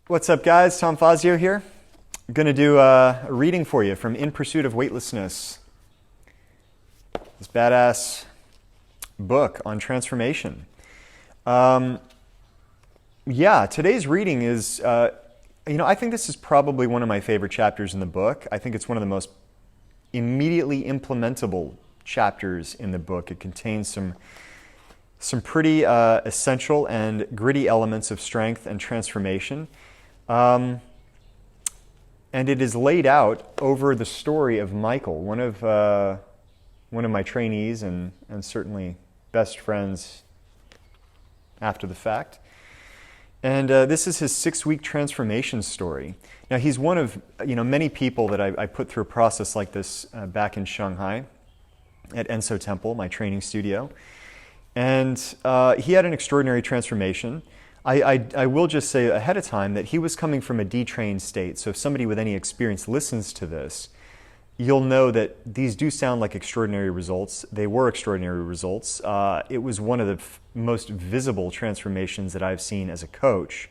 What's up, guys? Tom Fazio here. I'm going to do a reading for you from In Pursuit of Weightlessness, this badass book on transformation. Today's reading is, I think this is probably one of my favorite chapters in the book. I think it's one of the most immediately implementable chapters in the book. It contains some pretty essential and gritty elements of strength and transformation. And it is laid out over the story of Michael, one of my trainees and certainly best friends after the fact. And this is his 6-week transformation story. Now, he's one of many people that I put through a process like this back in Shanghai at Enso Temple, my training studio. And he had an extraordinary transformation. I will just say ahead of time that he was coming from a detrained state. So if somebody with any experience listens to this, you'll know that these do sound like extraordinary results. They were extraordinary results. It was one of the most visible transformations that I've seen as a coach.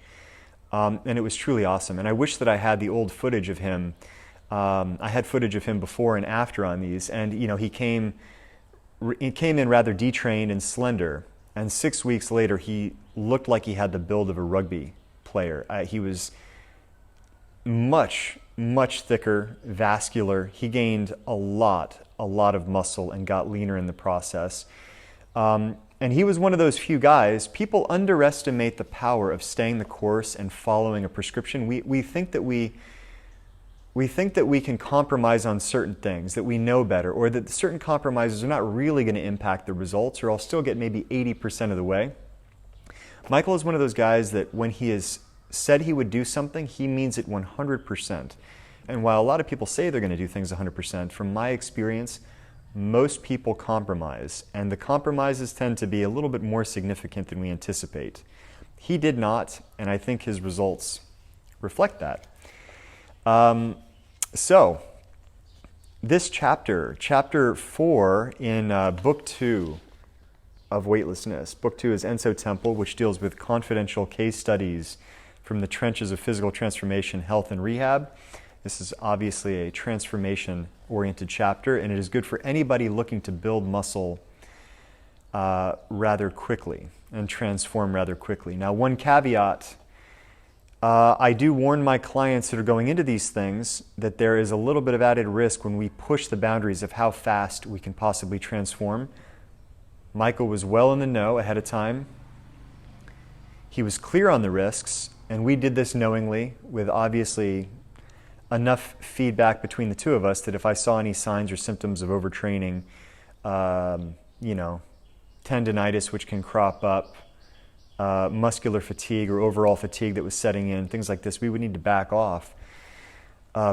And it was truly awesome. And I wish that I had the old footage of him. I had footage of him before and after on these. And he came in rather detrained and slender. And 6 weeks later, he looked like he had the build of a rugby player. He was much, much thicker, vascular. He gained a lot of muscle and got leaner in the process. And he was one of those few guys. People underestimate the power of staying the course and following a prescription. We think that we can compromise on certain things, that we know better, or that certain compromises are not really going to impact the results, or I'll still get maybe 80% of the way. Michael is one of those guys that when he has said he would do something, he means it 100%. And while a lot of people say they're going to do things 100%, from my experience, most people compromise, and the compromises tend to be a little bit more significant than we anticipate. He did not, and I think his results reflect that. So, this chapter 4 in book 2 of Weightlessness. Book 2 is Enso Temple, which deals with confidential case studies from the trenches of physical transformation, health, and rehab. This is obviously a transformation-oriented chapter, and it is good for anybody looking to build muscle rather quickly and transform rather quickly. Now, one caveat. I do warn my clients that are going into these things that there is a little bit of added risk when we push the boundaries of how fast we can possibly transform. Michael was well in the know ahead of time. He was clear on the risks, and we did this knowingly with obviously enough feedback between the two of us that if I saw any signs or symptoms of overtraining, tendinitis which can crop up, muscular fatigue or overall fatigue that was setting in, things like this, we would need to back off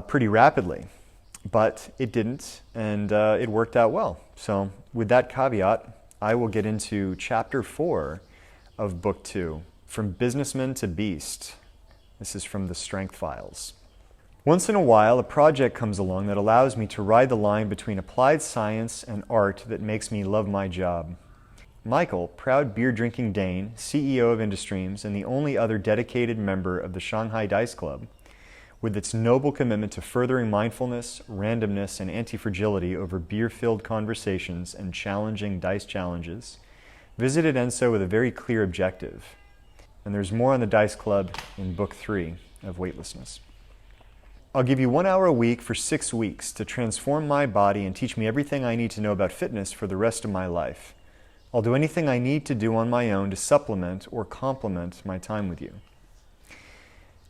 pretty rapidly. But it didn't, and it worked out well. So with that caveat, I will get into chapter 4 of book 2, From Businessman to Beast. This is from the Strength Files. Once in a while, a project comes along that allows me to ride the line between applied science and art that makes me love my job. Michael, proud beer-drinking Dane, CEO of Industreams, and the only other dedicated member of the Shanghai Dice Club, with its noble commitment to furthering mindfulness, randomness, and anti-fragility over beer-filled conversations and challenging dice challenges, visited Enso with a very clear objective. And there's more on the Dice Club in Book 3 of Weightlessness. I'll give you 1 hour a week for 6 weeks to transform my body and teach me everything I need to know about fitness for the rest of my life. I'll do anything I need to do on my own to supplement or complement my time with you.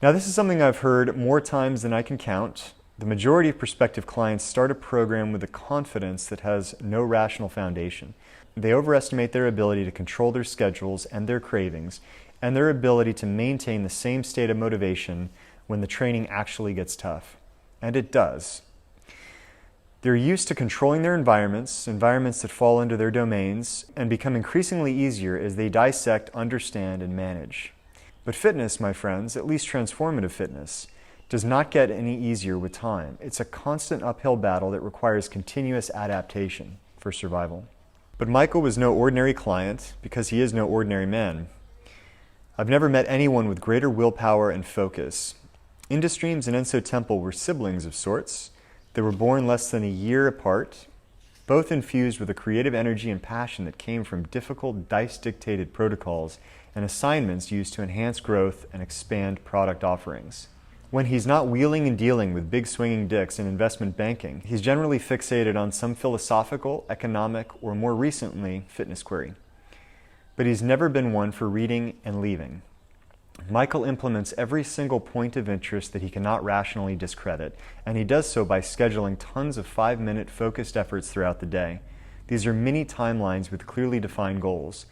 Now, this is something I've heard more times than I can count. The majority of prospective clients start a program with a confidence that has no rational foundation. They overestimate their ability to control their schedules and their cravings, and their ability to maintain the same state of motivation when the training actually gets tough. And it does. They're used to controlling their environments that fall into their domains, and become increasingly easier as they dissect, understand, and manage. But fitness, my friends, at least transformative fitness, does not get any easier with time. It's a constant uphill battle that requires continuous adaptation for survival. But Michael was no ordinary client because he is no ordinary man. I've never met anyone with greater willpower and focus. Industreams and Enso Temple were siblings of sorts. They were born less than a year apart, both infused with a creative energy and passion that came from difficult dice-dictated protocols and assignments used to enhance growth and expand product offerings. When he's not wheeling and dealing with big swinging dicks in investment banking, he's generally fixated on some philosophical, economic, or more recently, fitness query. But he's never been one for reading and leaving. Michael implements every single point of interest that he cannot rationally discredit, and he does so by scheduling tons of 5-minute focused efforts throughout the day. These are mini timelines with clearly defined goals.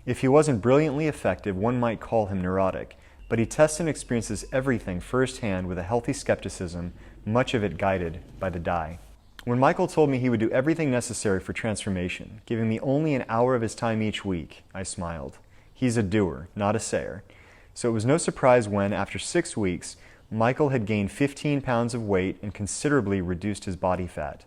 If he wasn't brilliantly effective, one might call him neurotic, but he tests and experiences everything firsthand with a healthy skepticism, much of it guided by the die. When Michael told me he would do everything necessary for transformation, giving me only an hour of his time each week, I smiled. He's a doer, not a sayer. So it was no surprise when, after 6 weeks, Michael had gained 15 pounds of weight and considerably reduced his body fat.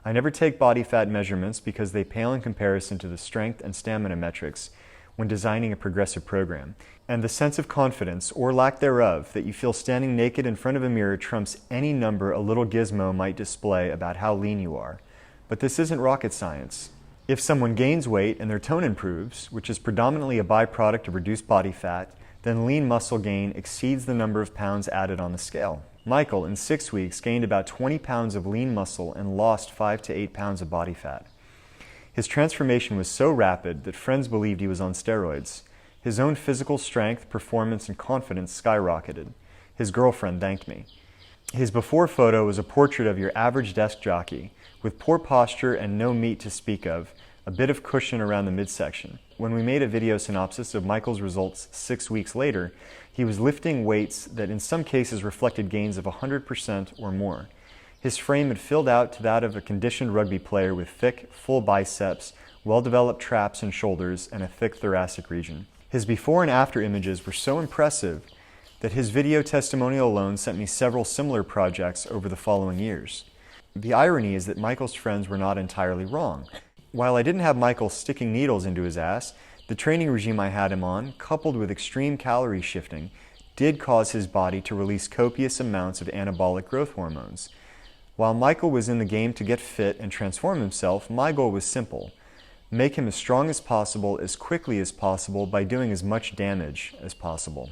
I never take body fat measurements because they pale in comparison to the strength and stamina metrics when designing a progressive program. And the sense of confidence, or lack thereof, that you feel standing naked in front of a mirror trumps any number a little gizmo might display about how lean you are. But this isn't rocket science. If someone gains weight and their tone improves, which is predominantly a byproduct of reduced body fat, then lean muscle gain exceeds the number of pounds added on the scale. Michael, in 6 weeks, gained about 20 pounds of lean muscle and lost 5 to 8 pounds of body fat. His transformation was so rapid that friends believed he was on steroids. His own physical strength, performance, and confidence skyrocketed. His girlfriend thanked me. His before photo was a portrait of your average desk jockey, with poor posture and no meat to speak of, a bit of cushion around the midsection. When we made a video synopsis of Michael's results 6 weeks later, he was lifting weights that in some cases reflected gains of 100% or more. His frame had filled out to that of a conditioned rugby player with thick, full biceps, well-developed traps and shoulders, and a thick thoracic region. His before and after images were so impressive that his video testimonial alone sent me several similar projects over the following years. The irony is that Michael's friends were not entirely wrong. While I didn't have Michael sticking needles into his ass, the training regime I had him on, coupled with extreme calorie shifting, did cause his body to release copious amounts of anabolic growth hormones. While Michael was in the game to get fit and transform himself, my goal was simple: make him as strong as possible, as quickly as possible, by doing as much damage as possible.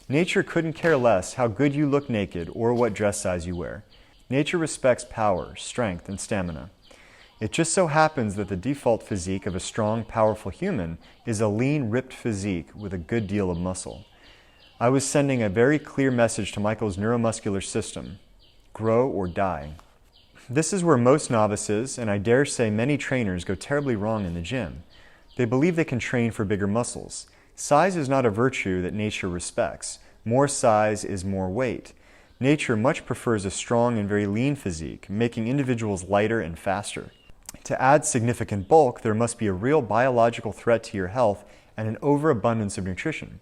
Nature couldn't care less how good you look naked or what dress size you wear. Nature respects power, strength, and stamina. It just so happens that the default physique of a strong, powerful human is a lean, ripped physique with a good deal of muscle. I was sending a very clear message to Michael's neuromuscular system: grow or die. This is where most novices, and I dare say many trainers, go terribly wrong in the gym. They believe they can train for bigger muscles. Size is not a virtue that nature respects. More size is more weight. Nature much prefers a strong and very lean physique, making individuals lighter and faster. To add significant bulk, there must be a real biological threat to your health and an overabundance of nutrition.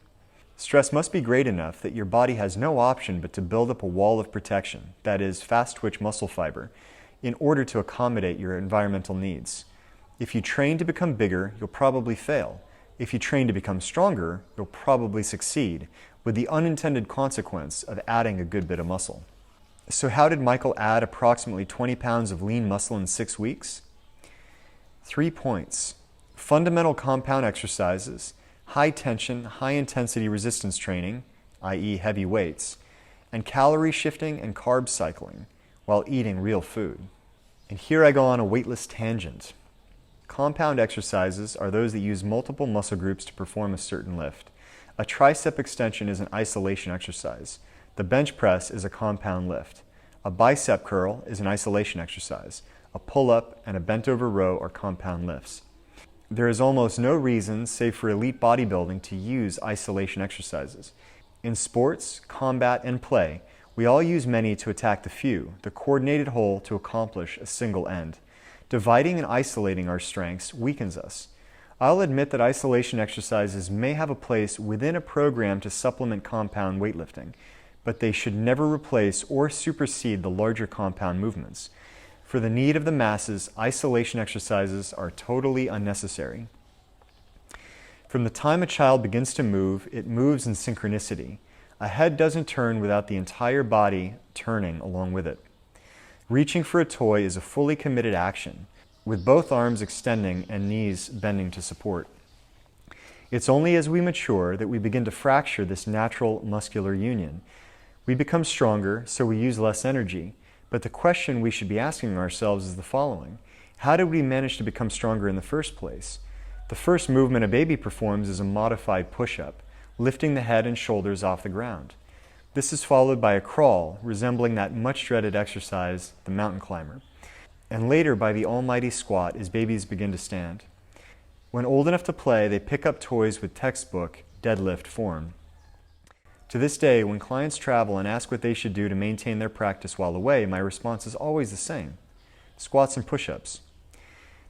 Stress must be great enough that your body has no option but to build up a wall of protection, that is, fast-twitch muscle fiber, in order to accommodate your environmental needs. If you train to become bigger, you'll probably fail. If you train to become stronger, you'll probably succeed, with the unintended consequence of adding a good bit of muscle. So how did Michael add approximately 20 pounds of lean muscle in 6 weeks? 3 points: fundamental compound exercises, high tension, high intensity resistance training, i.e. heavy weights, and calorie shifting and carb cycling while eating real food. And here I go on a weightless tangent. Compound exercises are those that use multiple muscle groups to perform a certain lift. A tricep extension is an isolation exercise. The bench press is a compound lift. A bicep curl is an isolation exercise. A pull-up and a bent-over row are compound lifts. There is almost no reason, save for elite bodybuilding, to use isolation exercises. In sports, combat, and play, we all use many to attack the few, the coordinated whole to accomplish a single end. Dividing and isolating our strengths weakens us. I'll admit that isolation exercises may have a place within a program to supplement compound weightlifting, but they should never replace or supersede the larger compound movements. For the need of the masses, isolation exercises are totally unnecessary. From the time a child begins to move, it moves in synchronicity. A head doesn't turn without the entire body turning along with it. Reaching for a toy is a fully committed action, with both arms extending and knees bending to support. It's only as we mature that we begin to fracture this natural muscular union. We become stronger, so we use less energy. But the question we should be asking ourselves is the following: how did we manage to become stronger in the first place? The first movement a baby performs is a modified push-up, lifting the head and shoulders off the ground. This is followed by a crawl, resembling that much-dreaded exercise, the mountain climber, and later by the almighty squat as babies begin to stand. When old enough to play, they pick up toys with textbook deadlift form. To this day, when clients travel and ask what they should do to maintain their practice while away, my response is always the same: squats and push-ups.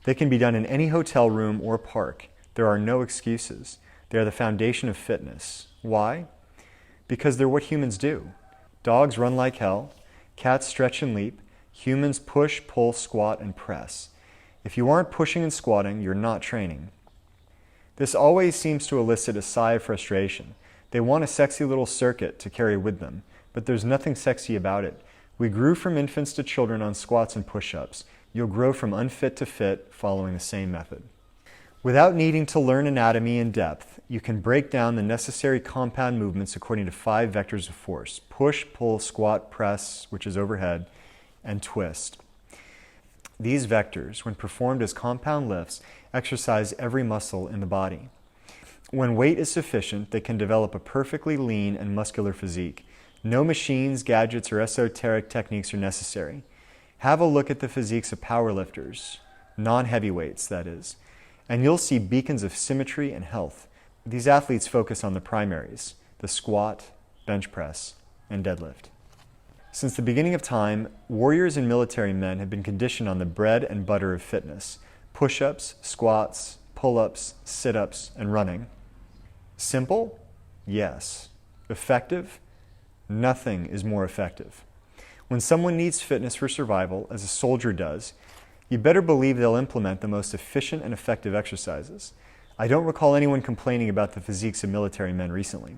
They can be done in any hotel room or park. There are no excuses. They are the foundation of fitness. Why? Because they're what humans do. Dogs run like hell. Cats stretch and leap. Humans push, pull, squat, and press. If you aren't pushing and squatting, you're not training. This always seems to elicit a sigh of frustration. They want a sexy little circuit to carry with them, but there's nothing sexy about it. We grew from infants to children on squats and push-ups. You'll grow from unfit to fit following the same method. Without needing to learn anatomy in depth, you can break down the necessary compound movements according to 5 vectors of force: push, pull, squat, press, which is overhead, and twist. These vectors, when performed as compound lifts, exercise every muscle in the body. When weight is sufficient, they can develop a perfectly lean and muscular physique. No machines, gadgets, or esoteric techniques are necessary. Have a look at the physiques of powerlifters, non-heavyweights, that is, and you'll see beacons of symmetry and health. These athletes focus on the primaries: the squat, bench press, and deadlift. Since the beginning of time, warriors and military men have been conditioned on the bread and butter of fitness: push-ups, squats, pull-ups, sit-ups, and running. Simple? Yes. Effective? Nothing is more effective. When someone needs fitness for survival, as a soldier does, you better believe they'll implement the most efficient and effective exercises. I don't recall anyone complaining about the physiques of military men recently.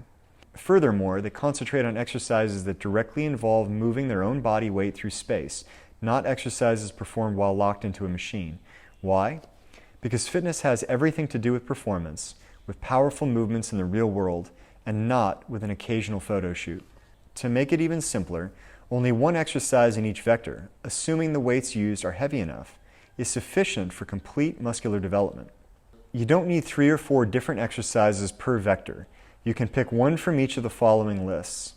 Furthermore, they concentrate on exercises that directly involve moving their own body weight through space, not exercises performed while locked into a machine. Why? Because fitness has everything to do with performance, with powerful movements in the real world, and not with an occasional photo shoot. To make it even simpler, only one exercise in each vector, assuming the weights used are heavy enough, is sufficient for complete muscular development. You don't need 3 or 4 different exercises per vector. You can pick one from each of the following lists.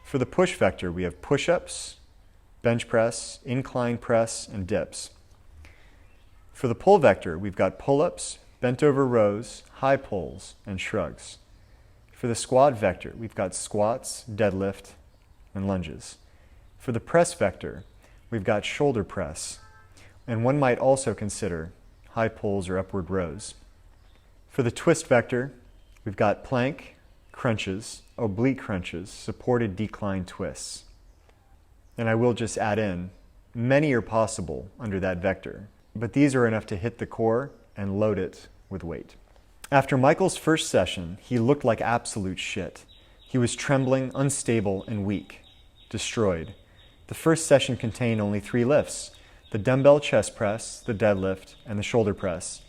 For the push vector, we have push-ups, bench press, incline press, and dips. For the pull vector, we've got pull-ups, bent over rows, high pulls, and shrugs. For the squat vector, we've got squats, deadlift, and lunges. For the press vector, we've got shoulder press, and one might also consider high pulls or upward rows. For the twist vector, we've got plank, crunches, oblique crunches, supported decline twists. And I will just add in, many are possible under that vector, but these are enough to hit the core and load it with weight. After Michael's first session, he looked like absolute shit. He was trembling, unstable, and weak. Destroyed. The first session contained only 3 lifts: the dumbbell chest press, the deadlift, and the shoulder press.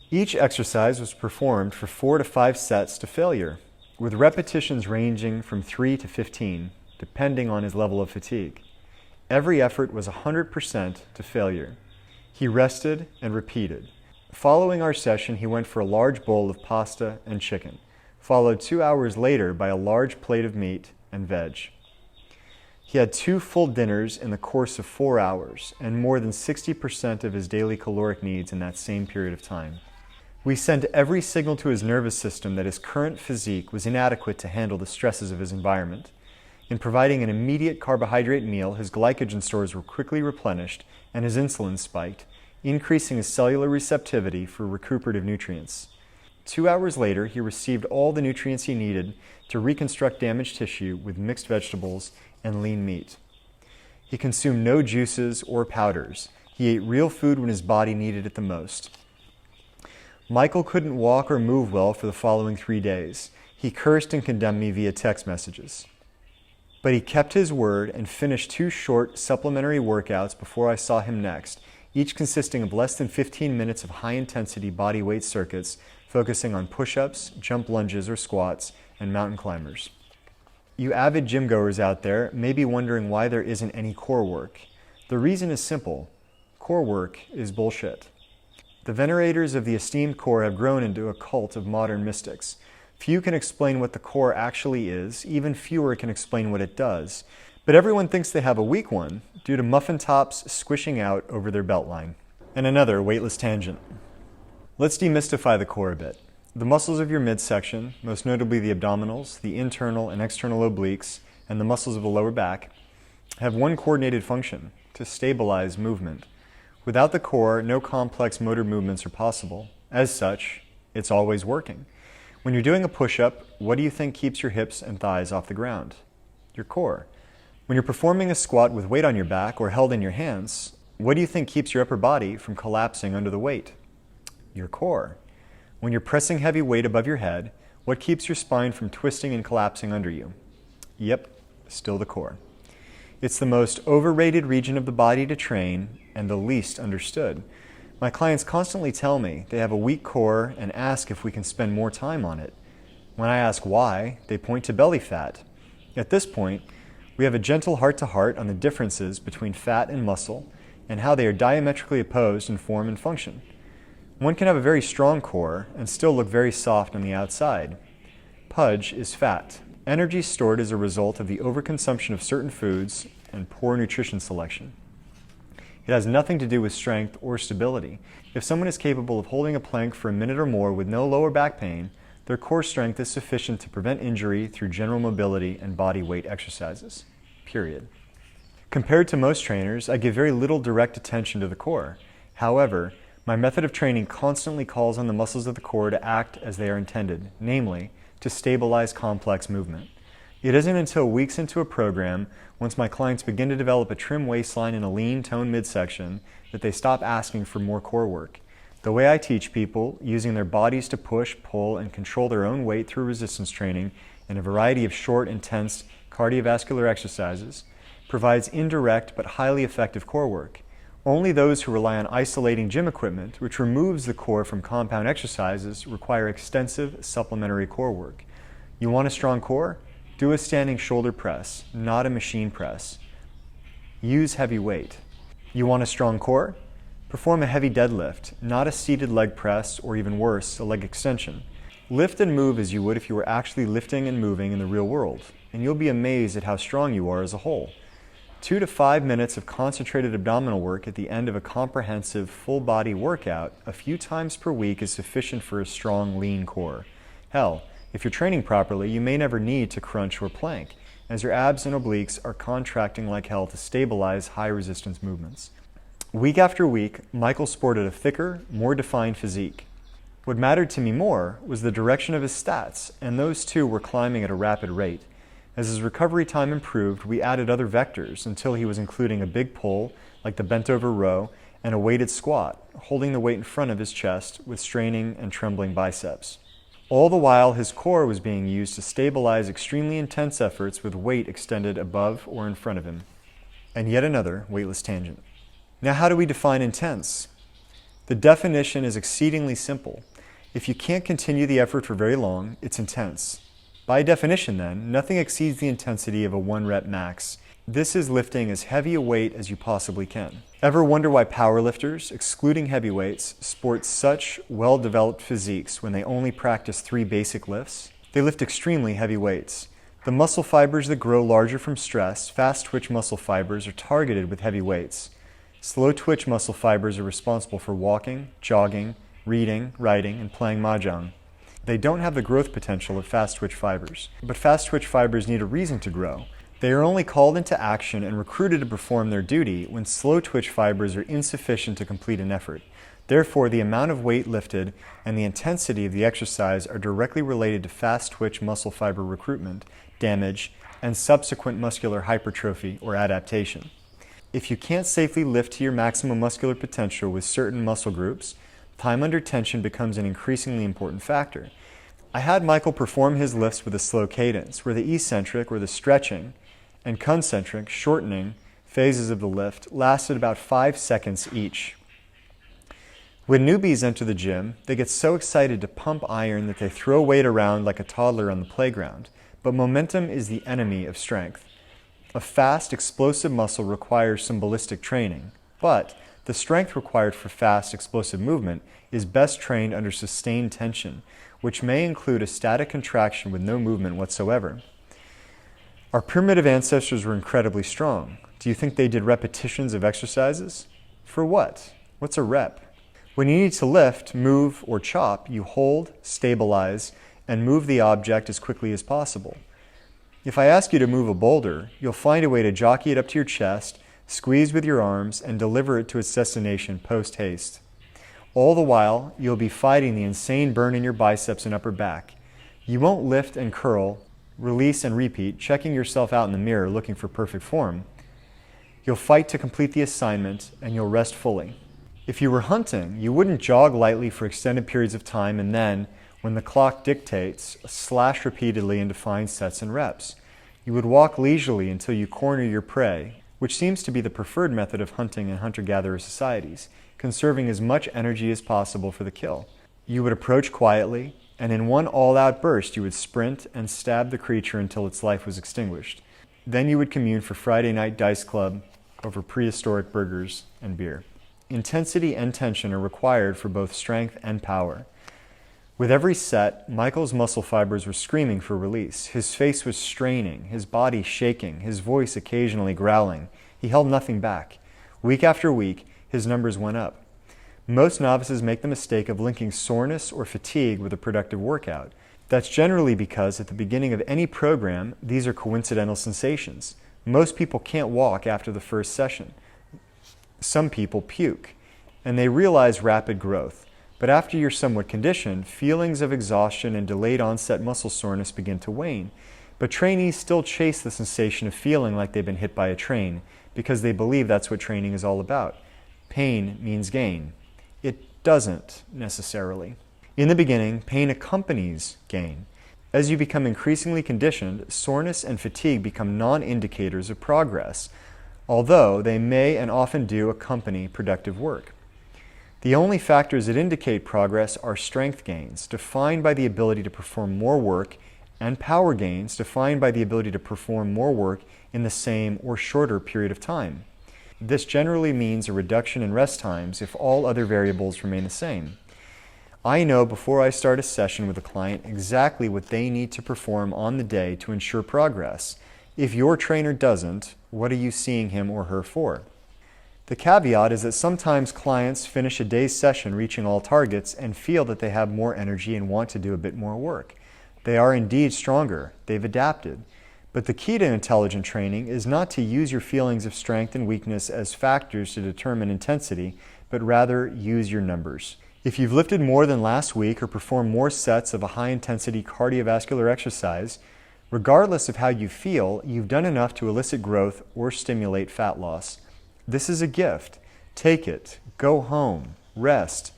Each exercise was performed for 4 to 5 sets to failure, with repetitions ranging from 3 to 15, depending on his level of fatigue. Every effort was 100% to failure. He rested and repeated. Following our session, he went for a large bowl of pasta and chicken, followed 2 hours later by a large plate of meat and veg. He had 2 full dinners in the course of 4 hours, and more than 60% of his daily caloric needs in that same period of time. We sent every signal to his nervous system that his current physique was inadequate to handle the stresses of his environment. In providing an immediate carbohydrate meal, his glycogen stores were quickly replenished and his insulin spiked, increasing his cellular receptivity for recuperative nutrients. 2 hours later, he received all the nutrients he needed to reconstruct damaged tissue with mixed vegetables and lean meat. He consumed no juices or powders. He ate real food when his body needed it the most. Michael couldn't walk or move well for the following 3 days. He cursed and condemned me via text messages. But he kept his word and finished 2 short supplementary workouts before I saw him next, each consisting of less than 15 minutes of high-intensity body weight circuits focusing on push-ups, jump lunges or squats, and mountain climbers. You avid gym goers out there may be wondering why there isn't any core work. The reason is simple. Core work is bullshit. The venerators of the esteemed core have grown into a cult of modern mystics. Few can explain what the core actually is, even fewer can explain what it does. But everyone thinks they have a weak one due to muffin tops squishing out over their beltline. And another weightless tangent. Let's demystify the core a bit. The muscles of your midsection, most notably the abdominals, the internal and external obliques, and the muscles of the lower back, have one coordinated function: to stabilize movement. Without the core, no complex motor movements are possible. As such, it's always working. When you're doing a push-up, what do you think keeps your hips and thighs off the ground? Your core. When you're performing a squat with weight on your back or held in your hands, what do you think keeps your upper body from collapsing under the weight? Your core. When you're pressing heavy weight above your head, what keeps your spine from twisting and collapsing under you? Yep, still the core. It's the most overrated region of the body to train and the least understood. My clients constantly tell me they have a weak core and ask if we can spend more time on it. When I ask why, they point to belly fat. At this point, we have a gentle heart-to-heart on the differences between fat and muscle and how they are diametrically opposed in form and function. One can have a very strong core and still look very soft on the outside. Pudge is fat, energy stored as a result of the overconsumption of certain foods and poor nutrition selection. It has nothing to do with strength or stability. If someone is capable of holding a plank for a minute or more with no lower back pain, their core strength is sufficient to prevent injury through general mobility and body weight exercises. Period. Compared to most trainers, I give very little direct attention to the core. However, my method of training constantly calls on the muscles of the core to act as they are intended, namely, to stabilize complex movement. It isn't until weeks into a program, once my clients begin to develop a trim waistline and a lean, toned midsection, that they stop asking for more core work. The way I teach people, using their bodies to push, pull, and control their own weight through resistance training and a variety of short, intense cardiovascular exercises, provides indirect but highly effective core work. Only those who rely on isolating gym equipment, which removes the core from compound exercises, require extensive supplementary core work. You want a strong core? Do a standing shoulder press, not a machine press. Use heavy weight. You want a strong core? Perform a heavy deadlift, not a seated leg press or even worse, a leg extension. Lift and move as you would if you were actually lifting and moving in the real world, and you'll be amazed at how strong you are as a whole. 2 to 5 minutes of concentrated abdominal work at the end of a comprehensive full-body workout a few times per week is sufficient for a strong, lean core. Hell, if you're training properly, you may never need to crunch or plank, as your abs and obliques are contracting like hell to stabilize high-resistance movements. Week after week, Michael sported a thicker, more defined physique. What mattered to me more was the direction of his stats, and those too were climbing at a rapid rate. As his recovery time improved, we added other vectors until he was including a big pull, like the bent-over row, and a weighted squat, holding the weight in front of his chest with straining and trembling biceps. All the while, his core was being used to stabilize extremely intense efforts with weight extended above or in front of him. And yet another weightless tangent. Now, how do we define intense? The definition is exceedingly simple. If you can't continue the effort for very long, it's intense. By definition then, nothing exceeds the intensity of a 1-rep max. This is lifting as heavy a weight as you possibly can. Ever wonder why powerlifters, excluding heavyweights, sport such well-developed physiques when they only practice 3 basic lifts? They lift extremely heavy weights. The muscle fibers that grow larger from stress, fast-twitch muscle fibers, are targeted with heavy weights. Slow-twitch muscle fibers are responsible for walking, jogging, reading, writing, and playing mahjong. They don't have the growth potential of fast-twitch fibers. But fast-twitch fibers need a reason to grow. They are only called into action and recruited to perform their duty when slow-twitch fibers are insufficient to complete an effort. Therefore, the amount of weight lifted and the intensity of the exercise are directly related to fast-twitch muscle fiber recruitment, damage, and subsequent muscular hypertrophy or adaptation. If you can't safely lift to your maximum muscular potential with certain muscle groups, Time under tension becomes an increasingly important factor. I had Michael perform his lifts with a slow cadence, where the eccentric, or the stretching, and concentric, shortening, phases of the lift lasted about 5 seconds each. When newbies enter the gym, they get so excited to pump iron that they throw weight around like a toddler on the playground. But momentum is the enemy of strength. A fast, explosive muscle requires some ballistic training, but the strength required for fast, explosive movement is best trained under sustained tension, which may include a static contraction with no movement whatsoever. Our primitive ancestors were incredibly strong. Do you think they did repetitions of exercises? For what? What's a rep? When you need to lift, move, or chop, you hold, stabilize, and move the object as quickly as possible. If I ask you to move a boulder, you'll find a way to jockey it up to your chest, squeeze with your arms, and deliver it to its destination post-haste. All the while, you'll be fighting the insane burn in your biceps and upper back. You won't lift and curl, release and repeat, checking yourself out in the mirror looking for perfect form. You'll fight to complete the assignment, and you'll rest fully. If you were hunting, you wouldn't jog lightly for extended periods of time and then, when the clock dictates, slash repeatedly into fine sets and reps. You would walk leisurely until you corner your prey, which seems to be the preferred method of hunting in hunter-gatherer societies, conserving as much energy as possible for the kill. You would approach quietly, and in one all-out burst you would sprint and stab the creature until its life was extinguished. Then you would commune for Friday night dice club over prehistoric burgers and beer. Intensity and tension are required for both strength and power. With every set, Michael's muscle fibers were screaming for release. His face was straining, his body shaking, his voice occasionally growling. He held nothing back. Week after week, his numbers went up. Most novices make the mistake of linking soreness or fatigue with a productive workout. That's generally because at the beginning of any program, these are coincidental sensations. Most people can't walk after the first session. Some people puke, and they realize rapid growth. But after you're somewhat conditioned, feelings of exhaustion and delayed onset muscle soreness begin to wane. But trainees still chase the sensation of feeling like they've been hit by a train because they believe that's what training is all about. Pain means gain. It doesn't necessarily. In the beginning, pain accompanies gain. As you become increasingly conditioned, soreness and fatigue become non-indicators of progress, although they may and often do accompany productive work. The only factors that indicate progress are strength gains, defined by the ability to perform more work, and power gains, defined by the ability to perform more work in the same or shorter period of time. This generally means a reduction in rest times if all other variables remain the same. I know before I start a session with a client exactly what they need to perform on the day to ensure progress. If your trainer doesn't, what are you seeing him or her for? The caveat is that sometimes clients finish a day's session reaching all targets and feel that they have more energy and want to do a bit more work. They are indeed stronger. They've adapted. But the key to intelligent training is not to use your feelings of strength and weakness as factors to determine intensity, but rather use your numbers. If you've lifted more than last week or performed more sets of a high-intensity cardiovascular exercise, regardless of how you feel, you've done enough to elicit growth or stimulate fat loss. This is a gift. Take it. Go home. Rest.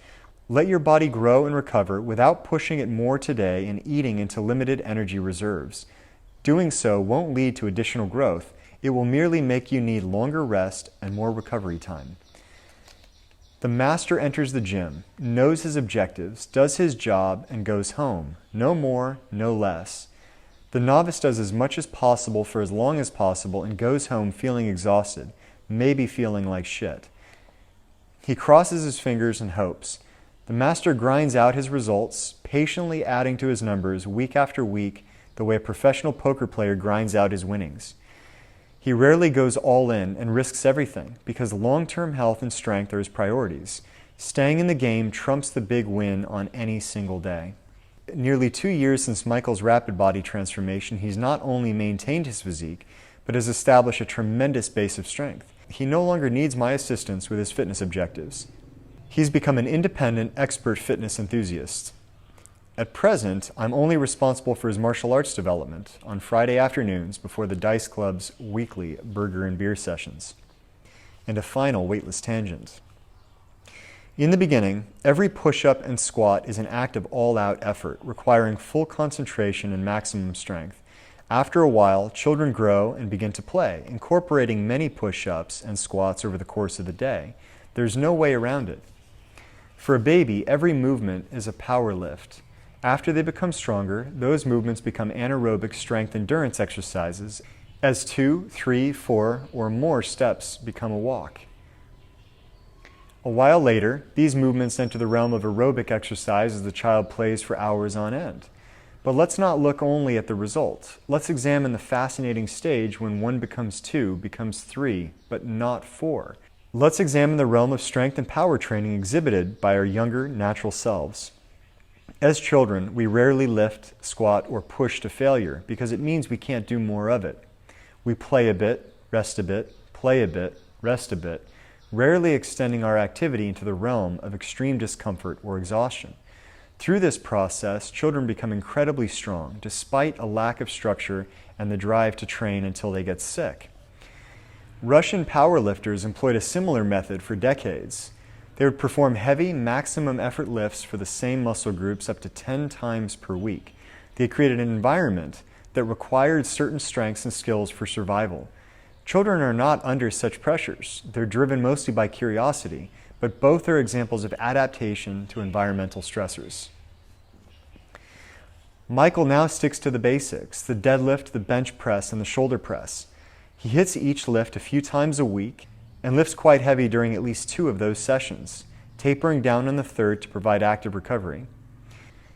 Let your body grow and recover without pushing it more today and eating into limited energy reserves. Doing so won't lead to additional growth. It will merely make you need longer rest and more recovery time. The master enters the gym, knows his objectives, does his job, and goes home. No more, no less. The novice does as much as possible for as long as possible and goes home feeling exhausted, maybe feeling like shit. He crosses his fingers and hopes. The master grinds out his results, patiently adding to his numbers week after week the way a professional poker player grinds out his winnings. He rarely goes all in and risks everything because long-term health and strength are his priorities. Staying in the game trumps the big win on any single day. Nearly 2 years since Michael's rapid body transformation, he's not only maintained his physique, but has established a tremendous base of strength. He no longer needs my assistance with his fitness objectives. He's become an independent, expert fitness enthusiast. At present, I'm only responsible for his martial arts development on Friday afternoons before the Dice Club's weekly burger and beer sessions. And a final weightless tangent. In the beginning, every push-up and squat is an act of all-out effort, requiring full concentration and maximum strength. After a while, children grow and begin to play, incorporating many push-ups and squats over the course of the day. There's no way around it. For a baby, every movement is a power lift. After they become stronger, those movements become anaerobic strength endurance exercises as 2, 3, 4, or more steps become a walk. A while later, these movements enter the realm of aerobic exercise as the child plays for hours on end. But let's not look only at the result. Let's examine the fascinating stage when 1 becomes 2, becomes 3, but not 4. Let's examine the realm of strength and power training exhibited by our younger natural selves. As children, we rarely lift, squat, or push to failure because it means we can't do more of it. We play a bit, rest a bit, play a bit, rest a bit, rarely extending our activity into the realm of extreme discomfort or exhaustion. Through this process, children become incredibly strong despite a lack of structure and the drive to train until they get sick. Russian powerlifters employed a similar method for decades. They would perform heavy, maximum effort lifts for the same muscle groups up to 10 times per week. They created an environment that required certain strengths and skills for survival. Children are not under such pressures. They're driven mostly by curiosity, but both are examples of adaptation to environmental stressors. Michael now sticks to the basics, the deadlift, the bench press, and the shoulder press. He hits each lift a few times a week and lifts quite heavy during at least 2 of those sessions, tapering down on the 3rd to provide active recovery.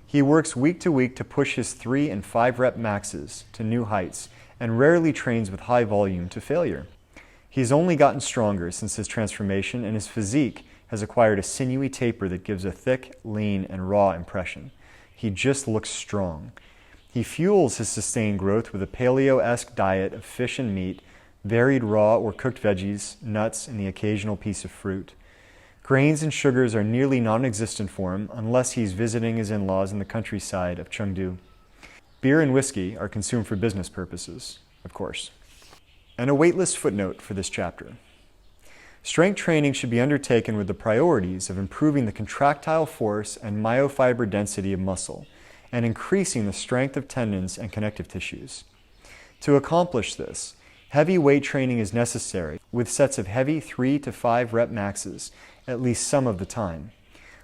He works week to week to push his 3 and 5 rep maxes to new heights and rarely trains with high volume to failure. He's only gotten stronger since his transformation, and his physique has acquired a sinewy taper that gives a thick, lean, and raw impression. He just looks strong. He fuels his sustained growth with a paleo-esque diet of fish and meat, varied raw or cooked veggies, nuts, and the occasional piece of fruit. Grains and sugars are nearly non-existent for him unless he's visiting his in-laws in the countryside of Chengdu. Beer and whiskey are consumed for business purposes, of course. And a weightless footnote for this chapter. Strength training should be undertaken with the priorities of improving the contractile force and myofiber density of muscle and increasing the strength of tendons and connective tissues. To accomplish this, heavy weight training is necessary with sets of heavy 3 to 5 rep maxes at least some of the time.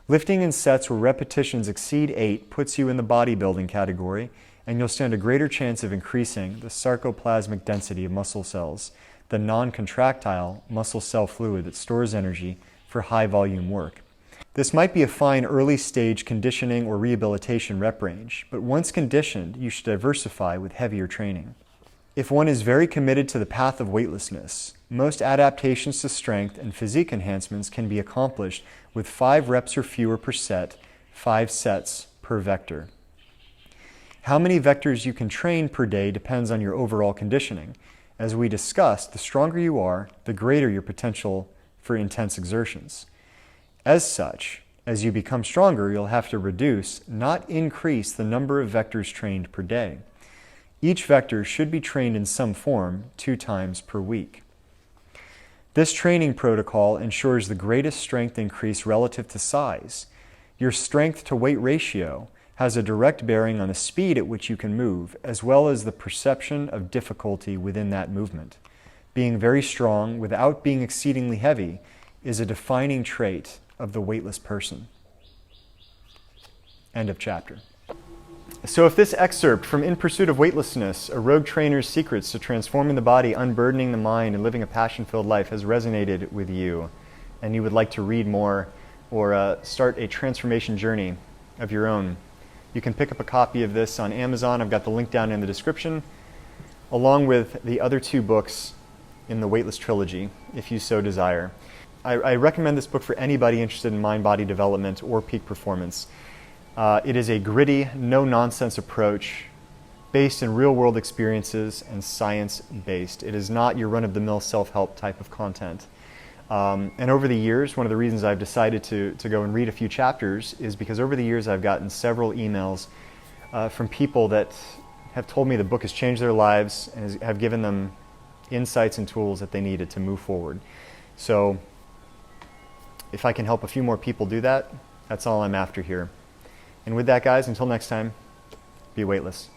Lifting in sets where repetitions exceed 8 puts you in the bodybuilding category, and you'll stand a greater chance of increasing the sarcoplasmic density of muscle cells, the non-contractile muscle cell fluid that stores energy for high-volume work. This might be a fine early-stage conditioning or rehabilitation rep range, but once conditioned, you should diversify with heavier training. If one is very committed to the path of weightlessness, most adaptations to strength and physique enhancements can be accomplished with 5 reps or fewer per set, 5 sets per vector. How many vectors you can train per day depends on your overall conditioning. As we discussed, the stronger you are, the greater your potential for intense exertions. As such, as you become stronger, you'll have to reduce, not increase, the number of vectors trained per day. Each vector should be trained in some form 2 times per week. This training protocol ensures the greatest strength increase relative to size. Your strength to weight ratio has a direct bearing on the speed at which you can move, as well as the perception of difficulty within that movement. Being very strong without being exceedingly heavy is a defining trait of the weightless person. End of chapter. So if this excerpt from In Pursuit of Weightlessness, a rogue trainer's secrets to transforming the body, unburdening the mind, and living a passion-filled life has resonated with you, and you would like to read more or start a transformation journey of your own, you can pick up a copy of this on Amazon. I've got the link down in the description, along with the other 2 books in the Weightless Trilogy, if you so desire. I recommend this book for anybody interested in mind-body development or peak performance. It is a gritty, no-nonsense approach based in real-world experiences and science-based. It is not your run-of-the-mill self-help type of content. And over the years, one of the reasons I've decided to go and read a few chapters is because over the years I've gotten several emails from people that have told me the book has changed their lives and have given them insights and tools that they needed to move forward. So if I can help a few more people do that, that's all I'm after here. And with that, guys, until next time, be weightless.